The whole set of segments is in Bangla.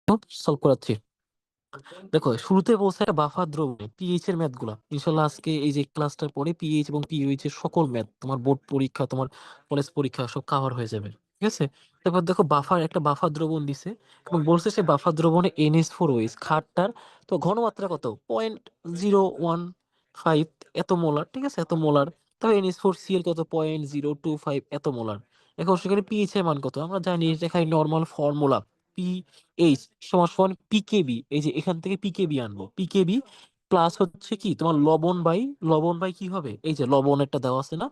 সলভ করাচ্ছি। দেখো শুরুতে বলছে একটা বাফার দ্রবণে পিএইচ এর ম্যাথ গুলা, ইনশাল্লাহ আজকে এই যে ক্লাসটার পরে পিএইচ এবং পিওএইচ এর সকল ম্যাথ তোমার বোর্ড পরীক্ষা, তোমার কলেজ পরীক্ষা সব কভার হয়ে যাবে। ঠিক আছে। তারপর দেখো একটা বাফার দ্রবণ দিছে এবং বলছে সে বাফার দ্রবণে NH4OH খাটটার তো ঘনমাত্রা কত, 0.015 এত মোলার। ঠিক আছে, এত মোলার। তবে NH4Cl কত, 0.025 এত মোলার। এখন সেখানে পিএইচ এর মান কত আমরা জানি, এটা খালি নর্মাল ফর্মুলা। পিএইচ সমান সমান পিকেবি, এই যে এখান থেকে পিকেবি আনবো, পিকেবি প্লাস হচ্ছে কি তোমার লবণ বাই কি হবে, এই যে লবণ একটা দেওয়া আছে না,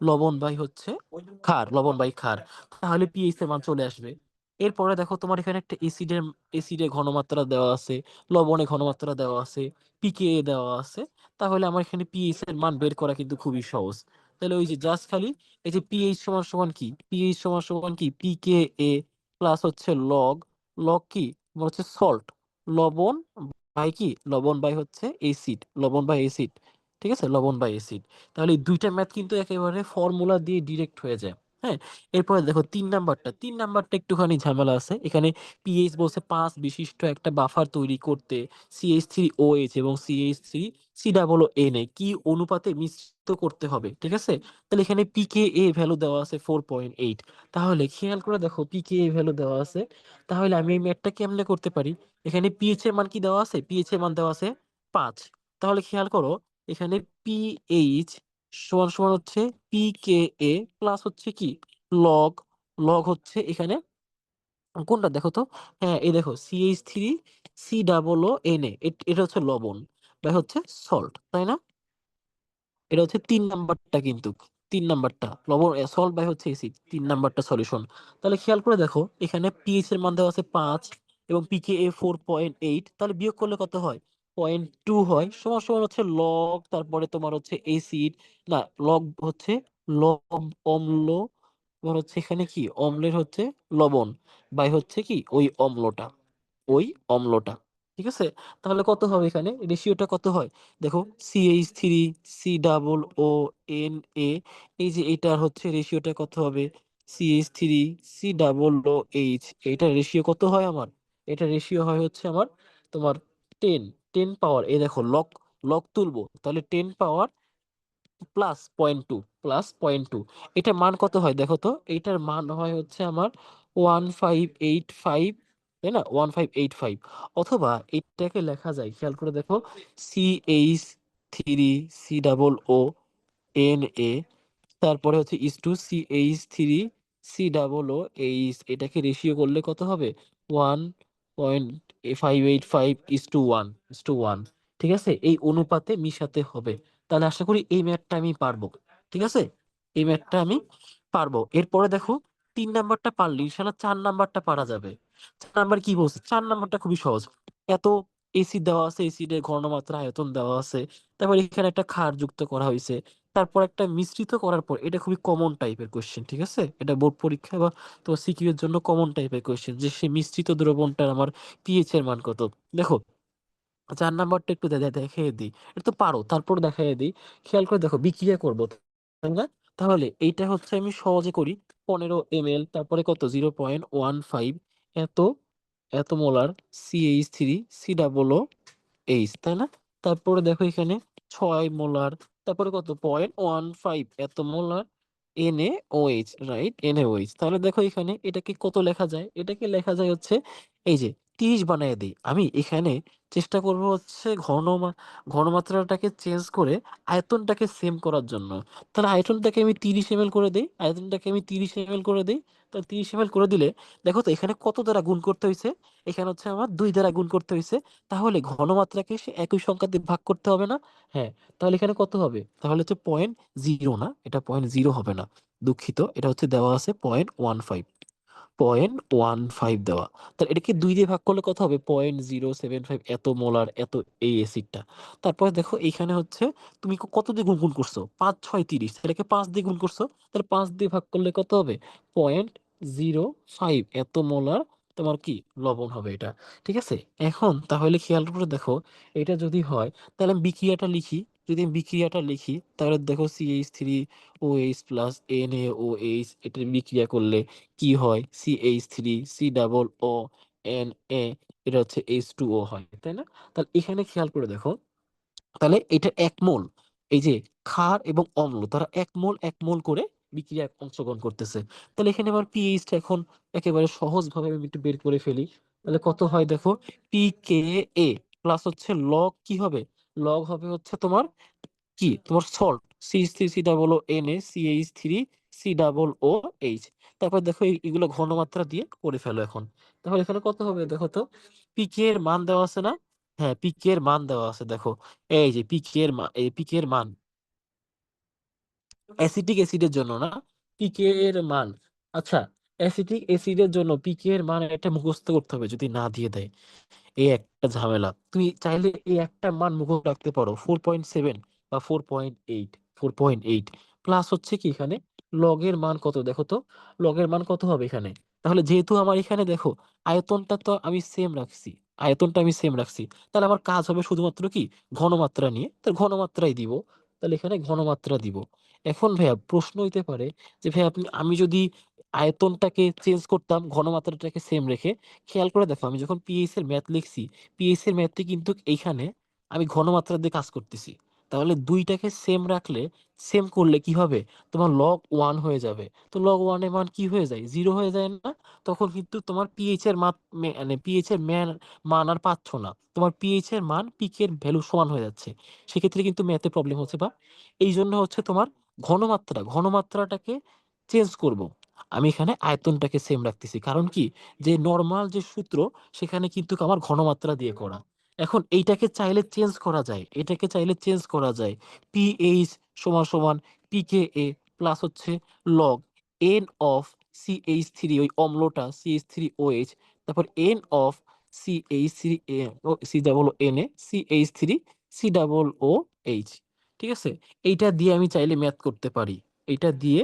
লবণ বাই হচ্ছে ক্ষার, লবণ বাই ক্ষার। তাহলে পিএইচ এর মান চলে আসবে। এরপরে দেখো তোমার এখানে একটা এসিডের ঘনমাত্রা দেওয়া আছে, লবণের ঘনমাত্রা দেওয়া আছে, দেওয়া আছে। তাহলে আমার এখানে পিএইচ এর মান বের করা কিন্তু খুবই সহজ। তাহলে ওই যে জাস্ট খালি এই যে পিএইচ সমান সমান কি, পিকে প্লাস হচ্ছে লগ, কি তোমার হচ্ছে সল্ট, লবণ লবণ বাই হচ্ছে অ্যাসিড। ঠিক আছে, লবণ বাই অ্যাসিড। তাহলে এই দুইটা ম্যাথ কিন্তু একেবারে ফর্মুলা দিয়ে ডিরেক্ট হয়ে যায়। হ্যাঁ। এরপরে দেখো তিন নাম্বারটা একটুখানি ঝামেলা আছে এখানে। পিএইচ বলছে 5 বিশিষ্ট একটা বাফার তৈরি করতে CH3OH এবং CH3COO কি অনুপাতে মিশ্রিত করতে হবে। ঠিক আছে। তাহলে এখানে ভ্যালু দেওয়া আছে 4.8। তাহলে খেয়াল করে দেখো ভ্যালু দেওয়া আছে। তাহলে আমি এই ম্যাথটা কেমনে করতে পারি, এখানে পিএইচ এর মান কি দেওয়া আছে, পিএইচ এর মান দেওয়া আছে 5। তাহলে খেয়াল করো এখানে পিএইচ সমান সমান হচ্ছে প্লাস হচ্ছে কি লগ, হচ্ছে এখানে কোনটা দেখো তো, হ্যাঁ এই দেখো CH3COO এটা হচ্ছে লবণ বা হচ্ছে সল্ট, তাই না? এটা হচ্ছে 3 নাম্বারটা কিন্তু, 3 নাম্বারটা লবণ সল্ট বাই হচ্ছে এসিড, 3 নাম্বারটা সলিউশন। তাহলে খেয়াল করে দেখো এখানে পিএইচ এর মান দেওয়া আছে 5 এবং পিকেএ 4.8, তাহলে বিয়োগ করলে কত হয়, 0.2 হয়। সমান সমান হচ্ছে লগ, তারপরে তোমার হচ্ছে এসিড, না লগ হচ্ছে লব অম্ল, তোমার হচ্ছে এখানে কি অম্লের হচ্ছে লবণ বাই হচ্ছে কি ওই অম্লটা। ঠিক আছে। তাহলে কত হবে এখানে রেশিওটা কত হয়, দেখো CH3COO এই যে এটার হচ্ছে রেশিওটা কত হবে, CH3COOH এটার রেশিও কত হয় আমার, এটা রেশিও হয় হচ্ছে আমার তোমার 10, 10 পাওয়ার, এই দেখো লক লক তুলবো তাহলে 10 পাওয়ার প্লাস 0.2 এটার মান কত হয় দেখো তো, এটার মান হয় হচ্ছে আমার 1585, তাই না, 1585। অথবা এটাকে লেখা যায়, খেয়াল করে দেখো, CH3COO তারপরে হচ্ছে CH3COOH, এটাকে রেশিও করলে কত হবে, 1.585:1 ঠিক আছে, এই অনুপাতে মিশাতে হবে। তাহলে আশা করি এই ম্যাথটা আমি পারবো। ঠিক আছে, এই ম্যাথটা আমি পারবো। এরপরে দেখো 3 নাম্বারটা পারলি, ইনশাল্লাহ 4 নাম্বারটা পারা যাবে। 4 নাম্বার কি বলছে, 4 নাম্বারটা খুবই সহজ। এত এসিড দেওয়া আছে, এসিডের ঘনমাত্রা আয়তন দেওয়া আছে, তারপর এখানে একটা ক্ষার যুক্ত করা হয়েছে, তারপর একটা মিশ্রিত করার পর, এটা খুবই কমন টাইপের কোশ্চেন। ঠিক আছে, এটা বোর্ড পরীক্ষা বা তোমার সিকিউ এর জন্য কমন টাইপের কোশ্চেন, যে সেই মিশ্রিত দ্রবণটার আমার পিএইচ এর মান কত। দেখো 4 নাম্বারটা একটু দেখিয়ে দিই, এটা তো পারো, তারপর দেখাই দিই। খেয়াল করে দেখো বিক্রিয়া করবো, তাই না? তাহলে এইটা হচ্ছে আমি সহজে করি, 15 ml, তারপরে কত 0.15 এত এত মোলার CH3COOH, তাই না? তারপরে দেখো এখানে 6 মোলার, তারপরে কত 0.15 এত মোলার NaOH, রাইট, NaOH। তাহলে দেখো এখানে এটাকে কত লেখা যায়, এটাকে লেখা যায় হচ্ছে এই যে 30 বানিয়ে দিই আমি এখানে। চেষ্টা করব হচ্ছে ঘনমাত্রাটাকে চেঞ্জ করে আয়তনটাকে সেম করার জন্য। তাহলে আয়তনটাকে আমি 30 ml করে দিই, তাহলে 30 ml করে দিলে দেখো তো এখানে কত দ্বারা গুণ করতে হয়েছে, এখানে হচ্ছে আমার 2 দ্বারা গুণ করতে হয়েছে। তাহলে ঘনমাত্রাকে সে একই সংখ্যা দিয়ে ভাগ করতে হবে না? হ্যাঁ। তাহলে এখানে কত হবে, তাহলে হচ্ছে 0.0, না এটা 0.0 হবে না, দুঃখিত, এটা হচ্ছে দেওয়া আছে 0.15 দেওয়া। তাহলে এটাকে 2 দিয়ে ভাগ করলে কত হবে, 0.075 এত মোলার এত এই অ্যাসিডটা। তারপরে দেখো এইখানে হচ্ছে তুমি কত দিয়ে গুণ গুণ করছো, 5 6 30, এটাকে 5 দিয়ে গুণ করছো, তাহলে 5 দিয়ে ভাগ করলে কত হবে, 0.05 এত মোলার তোমার কি লবণ হবে এটা। ঠিক আছে। এখন তাহলে খেয়াল করে দেখো, এটা যদি হয় তাহলে আমি বিক্রিয়াটা লিখি। যদি আমি বিক্রিয়াটা লিখি তাহলে দেখো CH3OH প্লাস NaOH, এটা বিক্রিয়া করলে কি হয়, CH3COO এন এ, এটা হচ্ছে H2O হয়, তাই না? তাহলে এখানে খেয়াল করে দেখো, তাহলে এটা এক মোল, এই যে ক্ষার এবং অম্ল তারা এক মোল করে বিক্রিয়ায় অংশগ্রহণ করতেছে। তাহলে এখানে আমার পিএইচটা এখন একেবারে সহজ ভাবে আমি একটু বের করে ফেলি। তাহলে কত হয় দেখো, pKa প্লাস হচ্ছে লগ কি হবে, লগ হবে হচ্ছে তোমার কি, তোমার সল্ট CH3COONA, তারপর দেখো এগুলো ঘনমাত্রা দিয়ে করে ফেলো এখন। তাহলে এখানে কত হবে দেখো তো, পিকে এর মান দেওয়া আছে না? হ্যাঁ, পিকে এর মান দেওয়া আছে দেখো, এই যে পিকে এর মান, এই পিকে এর মান অ্যাসিটিক অ্যাসিডের জন্য না, পিকে এর মান। আচ্ছা, অ্যাসিটিক অ্যাসিডের জন্য পিকে এর মান এটা মুখস্থ করতে হবে যদি না দিয়ে দেয়, এই একটা ঝামেলা। তুমি চাইলে এই একটা মান মুখস্থ রাখতে পারো, 4.7 বা 4.8, 4.8 প্লাস হচ্ছে কি এখানে লগের মান কত দেখো তো, লগের মান কত হবে এখানে। তাহলে যেহেতু আমার এখানে দেখো আয়তনটা তো আমি সেম রাখছি, আয়তনটা আমি সেম রাখছি, তাহলে আমার কাজ হবে শুধুমাত্র কি ঘনমাত্রা নিয়ে, তাহলে ঘনমাত্রাই দিব, তাহলে এখানে ঘনমাত্রা দিব। এখন ভাইয়া প্রশ্ন হইতে পারে যে ভাই আপনি, আমি যদি আয়তনটাকে চেঞ্জ করতাম ঘনমাত্রাটাকে সেম রেখে, খেয়াল করে দেখো আমি যখন পিএইচ এর ম্যাথ লিখছি, পিএইচ এর ম্যাথে কিন্তু এইখানে আমি ঘনমাত্রা দিয়ে কাজ করতেছি। তাহলে দুইটাকে সেম রাখলে, সেম করলে কি হবে, তোমার লগ ওয়ান হয়ে যাবে। তো লগ ওয়ান এর মান কি হয়ে যায়, জিরো হয়ে যায় না? তখন কিন্তু তোমার পিএইচ এর মান, মানে পিএইচ এর মান আর পাচ্ছ না, তোমার পিএইচ এর মান পিকে এর ভ্যালু সমান হয়ে যাচ্ছে। সেক্ষেত্রে কিন্তু ম্যাথে প্রবলেম হচ্ছে, বা এই জন্য হচ্ছে তোমার ঘনমাত্রাটাকে চেঞ্জ করব। আমি এখানে আয়তনটাকে সেম রাখতেছি, কারণ কি, যে নর্মাল যে সূত্র সেখানে কিন্তু আমার ঘনমাত্রা দিয়ে করা। এখন এইটাকে চাইলে চেঞ্জ করা যায়, এটাকে চাইলে চেঞ্জ করা যায়, পিএইচ সমান সমান পিকে প্লাস হচ্ছে লগ এন অফ CH3, ওই অম্লটা CH3OH, তারপর N of CH3 C double N A CH3COOH। ঠিক আছে, এইটা দিয়ে আমি চাইলে ম্যাথ করতে পারি, এইটা দিয়ে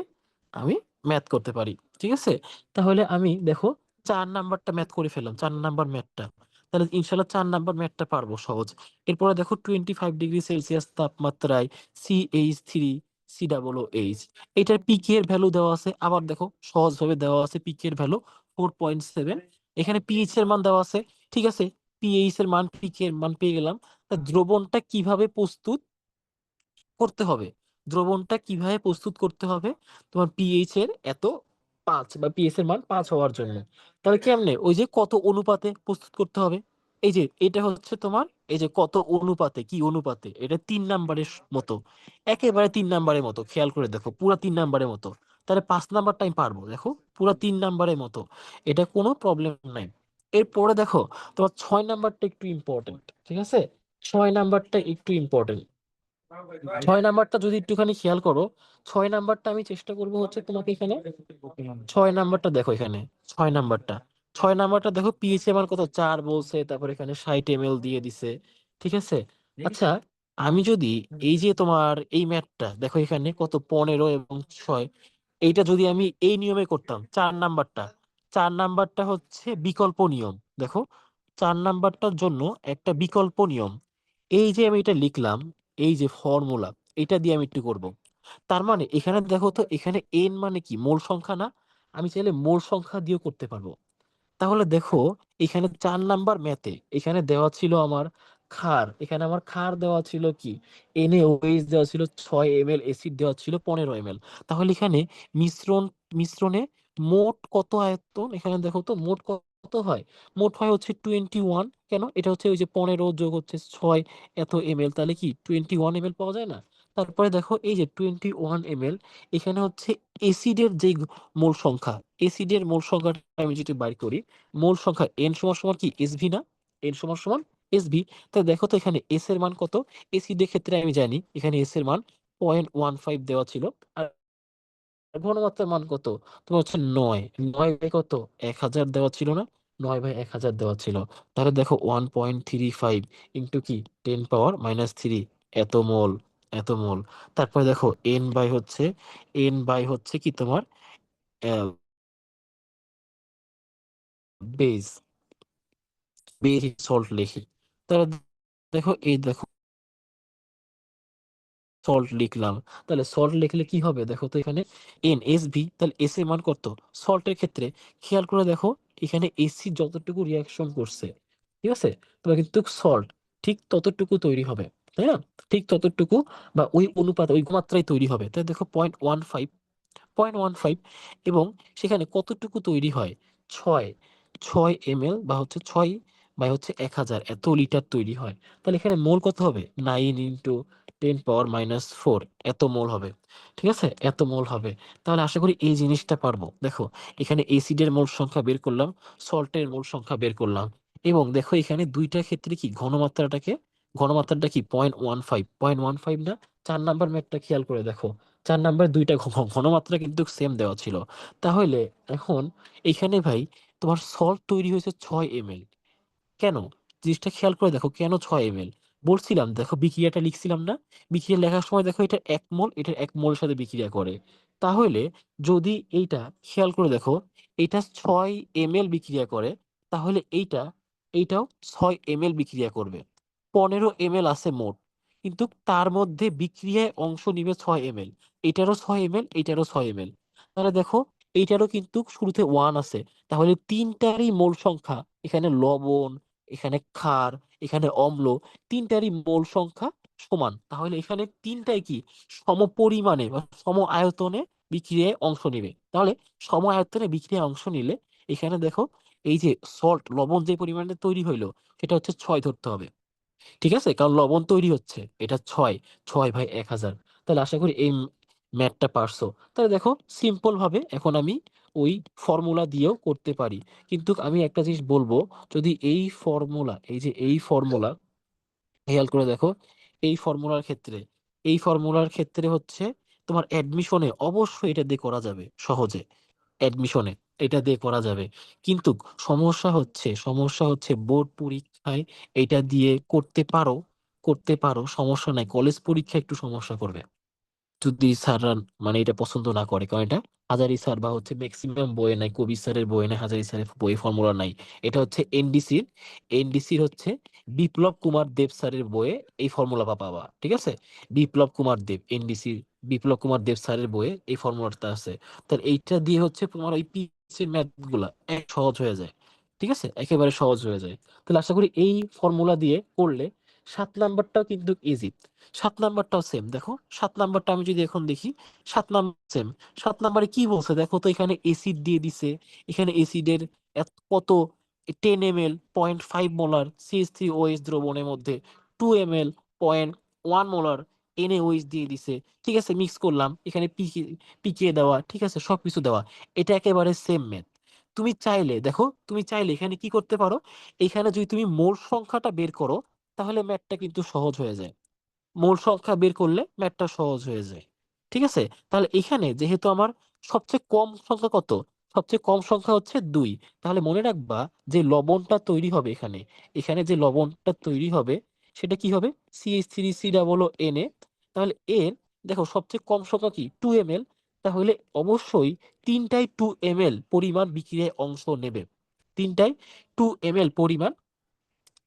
আমি ম্যাথ করতে পারি। ঠিক আছে, তাহলে আমি দেখো 4 নাম্বারটা ম্যাথ করে ফেললাম, 4 নাম্বার ম্যাথটা। তাহলে ইনশাল্লাহ 4 নাম্বার ম্যাথটা পারবো সহজ। এরপরে দেখো 25 ডিগ্রি সেলসিয়াস তাপমাত্রায় CH3COOH, এটার পিকে এর ভ্যালু দেওয়া আছে, আবার দেখো সহজ ভাবে দেওয়া আছে পিকে এর ভ্যালু 4.7, এখানে পিএইচ এর মান দেওয়া আছে। ঠিক আছে, পিএইচ এর মান পিকে এর মান পেয়ে গেলাম। তা দ্রবণটা কিভাবে প্রস্তুত করতে হবে, দ্রবণটা কিভাবে প্রস্তুত করতে হবে তোমার পিএইচ এর এত 5 বা পিএইচ এর মান 5 হওয়ার জন্য। তাহলে কেমনে, ওই যে কত অনুপাতে প্রস্তুত করতে হবে, এই যে এটা হচ্ছে তোমার, এই যে কত অনুপাতে, কি অনুপাতে, এটা 3 নাম্বারের মতো, একেবারে 3 নাম্বারের মতো, খেয়াল করে দেখো পুরা 3 নাম্বারের মতো। তাহলে 5 নাম্বারটা আমি পারবো দেখো, পুরা 3 নাম্বারের মতো, এটা কোনো প্রবলেম নাই। এরপরে দেখো তোমার 6 নাম্বারটা একটু ইম্পর্টেন্ট, ঠিক আছে, 6 নাম্বারটা একটু ইম্পর্টেন্ট। 6 নাম্বারটা যদি একটুখানি খেয়াল করো, 6 নাম্বারটা আমি চেষ্টা করবো হচ্ছে তোমাকে এখানে, 6 নাম্বারটা দেখো এখানে, 6 নাম্বারটা, 6 নাম্বারটা দেখো পিএইচ আমার কত 4 বলছে, তারপর এখানে 60 ml দিয়ে দিছে। ঠিক আছে, আচ্ছা, আমি যদি এই যে তোমার এই ম্যাথটা দেখো এখানে কত 15 এবং 6, এইটা যদি আমি এই নিয়মে করতাম, 4 নাম্বারটা, 4 নাম্বারটা হচ্ছে বিকল্প নিয়ম দেখো, 4 নাম্বারটার জন্য একটা বিকল্প নিয়ম, এই যে আমি এটা লিখলাম, এই যে ফর্মুলা, এটা দিয়ে আমি একটু করব। তার মানে এখানে দেখো তো, এখানে এন মানে কি, মোল সংখ্যা না? আমি চাইলে মোল সংখ্যা দিয়েও করতে পারবো। তাহলে দেখো এখানে 4 নাম্বার ম্যাথে এখানে দেওয়া ছিল আমার ক্ষার, এখানে আমার ক্ষার দেওয়া ছিল কি, NaOH দেওয়া ছিল 6 ml, অ্যাসিড দেওয়া ছিল 15 ml। তাহলে এখানে মিশ্রণে মোট কত আয়তন, এখানে দেখো তো মোট কত হয়, মোট হয় হচ্ছে 21। কেন, এটা হচ্ছে ওই যে 15 যোগ হচ্ছে 6 এত ml, তাহলে কি 21 ml পাওয়া যায় না? তারপরে দেখো এই যে 21 ml, এখানে হচ্ছে এসিডের যে মোল সংখ্যা, এসিডের মোল সংখ্যাটা আমি যদি বাইর করি, মোল সংখ্যা এন সমান সমান কি এসভি না, এন সমান সমান এসভি। তাহলে দেখো তো এখানে এস এর মান কত, এসিডের ক্ষেত্রে আমি জানি এখানে এস এর মান 0.15 দেওয়া ছিল, আর ঘনমাত্রার মান কত, তোমার হচ্ছে 9, 9 বাই কত, 1000 দেওয়া ছিল না, 9/1000 দেওয়া ছিল। তাহলে দেখো 1.35 ইন্টু কি 10⁻³ এত মোল, এত মোল। তারপরে দেখো এন বাই হচ্ছে কি তোমার বেজ, বেজ সল্ট লিখি। তাহলে দেখো এই দেখো সল্ট লিখলাম, তাহলে সল্ট লিখলে কি হবে দেখো তো এখানে NaSB, তাহলে এস এর মান কত সল্টের ক্ষেত্রে, খেয়াল করে দেখো এখানে এসিড যতটুকু রিয়াকশন করছে, ঠিক আছে, তোমার কিন্তু সল্ট ঠিক ততটুকু তৈরি হবে, তাই না? ঠিক ততটুকু বা ওই অনুপাত ওই মাত্রায় তৈরি হবে। তাই দেখো 0.15 এবং সেখানে কতটুকু তৈরি হয়? 6 6 ml বা হচ্ছে 6 বা হচ্ছে 1000 এত লিটার তৈরি হয়। তাহলে এখানে মোল কত হবে? 9 × 10⁻⁴ এত মোল হবে। ঠিক আছে, এত মোল হবে। তাহলে আশা করি এই জিনিসটা পারবো। দেখো এখানে অ্যাসিডের মোল সংখ্যা বের করলাম, সল্টের মোল সংখ্যা বের করলাম, এবং দেখো এখানে দুইটা ক্ষেত্রে কি ঘনমাত্রাটা কি 0.15 না? 4 নাম্বার ম্যাথটা খেয়াল করে দেখো, 4 নাম্বার দুইটা ঘনমাত্রা কিন্তু সেম দেওয়া ছিল। তাহলে এখন এখানে ভাই তোমার সল্ট তৈরি হয়েছে 6 ml। কেন? জিনিসটা খেয়াল করে দেখো, কেন 6 ml? বলছিলাম দেখো, বিক্রিয়াটা লিখছিলাম না? বিক্রিয়া লেখার সময় দেখো এটা 1 মোল, এটার 1 মোলের সাথে বিক্রিয়া করে। তাহলে যদি এইটা খেয়াল করে দেখো, এটা 6 ml বিক্রিয়া করে, তাহলে এইটাও 6 ml বিক্রিয়া করবে। 15 ml আছে মোট, কিন্তু তার মধ্যে বিক্রিয়ায় অংশ নিবে 6 ml। এটারও 6 ml, এটারও 6 ml। তাহলে দেখো এইটারও কিন্তু শুরুতে 1 আছে। তাহলে তিনটারই মোল সংখ্যা, এখানে লবণ, এখানে ক্ষার, এখানে অম্ল, তিনটারই মোল সংখ্যা সমান। তাহলে এখানে তিনটাই কি সমপরিমাণে বা সম আয়তনে বিক্রিয়ায় অংশ নিবে। তাহলে সম আয়তনে বিক্রিয়ায় অংশ নিলে এখানে দেখো এই যে সল্ট লবণ যে পরিমাণে তৈরি হইলো সেটা হচ্ছে 6 ধরতে হবে। ঠিক আছে, কারণ লবণ তৈরি হচ্ছে এটা 6, 6/1000। তাহলে আশা করি এই ম্যাথটা পারছো। তাহলে দেখো সিম্পল ভাবে এখন আমি ওই ফর্মুলা দিয়েও করতে পারি। কিন্তু আমি একটা জিনিস বলবো, যদি এই ফর্মুলা খেয়াল করে দেখো, এই ফর্মুলার ক্ষেত্রে হচ্ছে তোমার অ্যাডমিশনে অবশ্যই এটা দিয়ে করা যাবে সহজে। অ্যাডমিশনে এটা দিয়ে করা যাবে, কিন্তু সমস্যা হচ্ছে বোর্ড পরীক্ষায় এটা দিয়ে করতে পারো, সমস্যা নাই। কলেজ পরীক্ষা একটু সমস্যা করবে যদি স্যাররা মানে এটা পছন্দ না করে, কারণ এটা হাজারি স্যার বা হচ্ছে ম্যাক্সিমাম বইয়ে নাই, কবির স্যারের বইয়ে নাই, হাজারি স্যারের বইয়ে ফর্মুলা নাই। এটা হচ্ছে এনডিসির হচ্ছে বিপ্লব কুমার দেব স্যারের বইয়ে এই ফর্মুলা পাবা। ঠিক আছে, বিপ্লব কুমার দেব স্যারের বইয়ে এই ফর্মুলাটা আছে। তাহলে এইটা দিয়ে হচ্ছে তোমার ওই পিসির ম্যাথ গুলা সহজ হয়ে যায়। ঠিক আছে, একেবারে সহজ হয়ে যায়। তাহলে আশা করি এই ফর্মুলা দিয়ে করলে 7 নাম্বারটাও কিন্তু ইজি। 7 নাম্বারটাও সেম। দেখো 7 নাম্বারটা আমি যদি এখন দেখি, 7 নাম্বার সেম। 7 নাম্বারে কি বলছে দেখো তো, এখানে এসিড দিয়ে দিছে। এখানে এসিডের কত 10 ml 0.5 মোলার CH3OH দ্রবণের মধ্যে 2 ml 0.1 মোলার NaOH দিয়ে দিছে। ঠিক আছে, মিক্স করলাম, এখানে পিকে দেওয়া, ঠিক আছে, সবকিছু দেওয়া। এটা একেবারে সেম ম্যাথ। তুমি চাইলে এখানে কি করতে পারো, এখানে যদি তুমি মোল সংখ্যাটা বের করো তাহলে ম্যাথটা কিন্তু সহজ হয়ে যায়। মোল সংখ্যা বের করলে ম্যাথটা সহজ হয়ে যায়। ঠিক আছে, তাহলে এখানে যেহেতু আমার সবচেয়ে কম সংখ্যা কত, সবচেয়ে কম সংখ্যা হচ্ছে 2। তাহলে মনে রাখবা যে লবণটা তৈরি হবে এখানে, যে লবণটা তৈরি হবে সেটা কি হবে? CH3COO Na। তাহলে এর দেখো সবচেয়ে কম সংখ্যা কি 2 ml। তাহলে অবশ্যই তিনটাই 2 ml পরিমাণ বিক্রিয়ায় অংশ নেবে। তিনটাই 2 ml পরিমাণ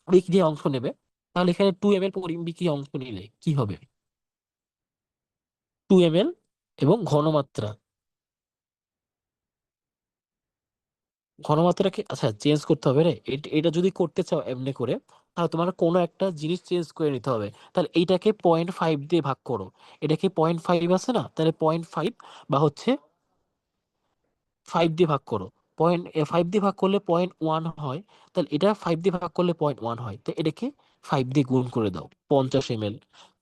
বিক্রিয়ায় অংশ নেবে। তাহলে এখানে 2 ml বিক্রিয়ায় অংশ নিলে কি হবে? 2 ml এবং ঘনমাত্রাকে আচ্ছা চেঞ্জ করতে হবে রে। এটা যদি করতে চাও এমনি করে, তাহলে তোমার কোনো একটা জিনিস চেঞ্জ করে নিতে হবে। তাহলে এইটাকে 0.5 দিয়ে ভাগ করো। এটাকে 0.5 আছে না, তাহলে 0.5 বা হচ্ছে 5 দিয়ে ভাগ করো। 0.5 দিয়ে ভাগ করলে 0.1 হয়। তাহলে এটা 5 দিয়ে ভাগ করলে 0.1 হয়, তো এটাকে 5 দিয়ে গুণ করে দাও, 50 ml।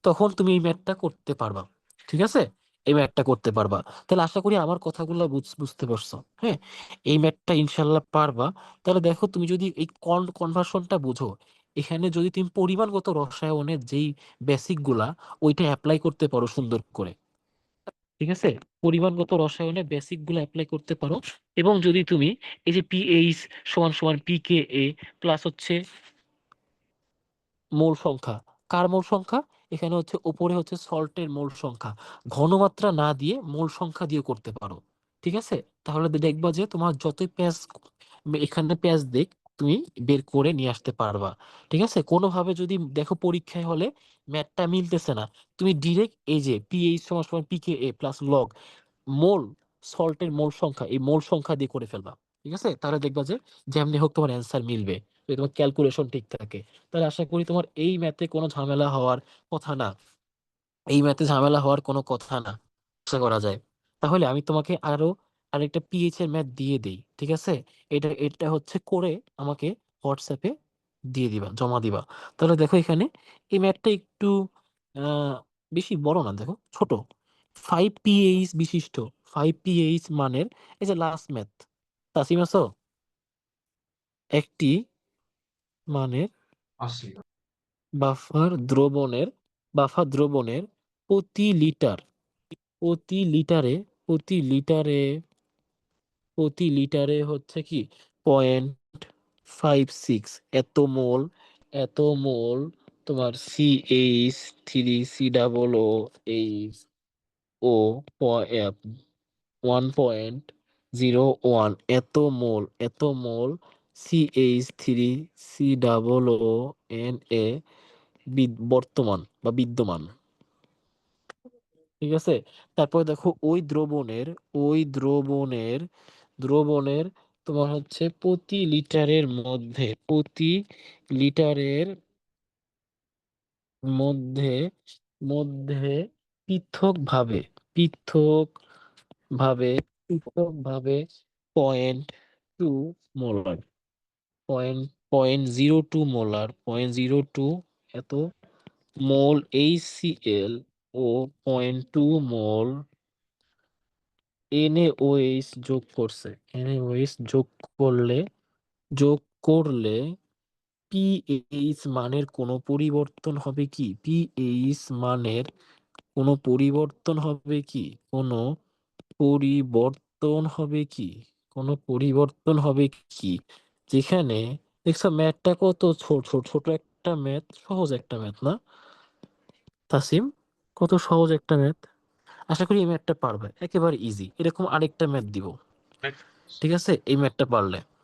তখন তুমি এই ম্যাথটা করতে পারবা। ঠিক আছে, এই ম্যাথটা করতে পারবা। তাহলে আশা করি আমার কথাগুলো বুঝতে পারছো। হ্যাঁ, এই ম্যাথটা ইনশাল্লাহ পারবা। তাহলে দেখো তুমি যদি এই কনভার্সনটা বুঝো, এখানে যদি তুমি পরিমাণগত রসায়নের যেই বেসিক গুলা ওইটা অ্যাপ্লাই করতে পারো সুন্দর করে। ঠিক আছে, পরিমাণগত রসায়নে বেসিক গুলো অ্যাপ্লাই করতে পারো, এবং যদি তুমি এই যে পিএইচ সমান সমান PKA প্লাস হচ্ছে মোল সংখ্যা, কার মোল সংখ্যা? এখানে হচ্ছে উপরে হচ্ছে সল্টের মোল সংখ্যা, ঘনমাত্রা না দিয়ে মোল সংখ্যা দিয়ে করতে পারো। ঠিক আছে, তাহলে দেখবা যে তোমার যতই প্যাচ এখানে প্যাচ দেখ, তুমি বের করে নিয়ে আসতে পারবা। ঠিক আছে, কোনোভাবে যদি দেখো পরীক্ষায় হলে ম্যাথটা মিলতেছে না, তুমি ডিরেক্ট এই যে পিএইচ সমান সমান PKA প্লাস লগ মোল, সল্টের মোল সংখ্যা, এই মোল সংখ্যা দিয়ে করে ফেলবা। ঠিক আছে? তাহলে দেখবা যে যেমনি হোক তোমার অ্যান্সার মিলবে। যদি তোমার ক্যালকুলেশন ঠিক থাকে। তাহলে আশা করি তোমার এই ম্যাথে কোনো ঝামেলা হওয়ার কথা না। এই ম্যাথে ঝামেলা হওয়ার কোনো কথা না, আশা করা যায়। তাহলে আমি তোমাকে আরো আরেকটা পিএইচ এর ম্যাথ দিয়ে দেই, ঠিক আছে? এটা এটা হচ্ছে করে আমাকে হোয়াটসঅ্যাপে দিয়ে দিবা, জমা দিবা। তাহলে দেখো এখানে এই ম্যাথটা একটু আহ বেশি বড় না, দেখো ছোট। 5 পিএইচ বিশিষ্ট, 5 পিএইচ মানের, এই যে লাস্ট ম্যাথ, তাসিম আছো? একটি মানের আসি। বাফার দ্রবণের, বাফার দ্রবণের প্রতি লিটার, প্রতি লিটারে, প্রতি লিটারে, প্রতি লিটারে হচ্ছে কি 0.56 এত মোল, এত মোল তোমার CH3COO 1.01, এত মোল, এত মোল CH3COO বর্তমান বা বিদ্যমান, ঠিক আছে? তারপর দেখো ওই দ্রবণের, ওই দ্রবণের, দ্রবণের তোমার হচ্ছে প্রতি লিটারের মধ্যে, প্রতি লিটারের মধ্যে, মধ্যে পৃথক ভাবে, পৃথক ভাবে, পৃথক ভাবে 0.2 মোলার, পয়েন্ট 0.02 মোলার, 0.02 এত মোল HCl ও 0.2 মোল NaOH যোগ করছে। NaOH যোগ করলে, যোগ করলে পিএইচ মানের কোনো পরিবর্তন হবে কি? পিএইচ মানের কোনো পরিবর্তন হবে কি? কোনো পরিবর্তন হবে কি? কোনো পরিবর্তন হবে কি? যেখানে দেখছো ম্যাথটা কত ছোট, ছোট ছোট একটা ম্যাথ, সহজ একটা ম্যাথ না তাসিম? কত সহজ একটা ম্যাথ। আশা করি এই ম্যাথটা পারবে, একেবারে ইজি। এরকম আরেকটা ম্যাথ দিব, ঠিক আছে, এই ম্যাথটা পারলে।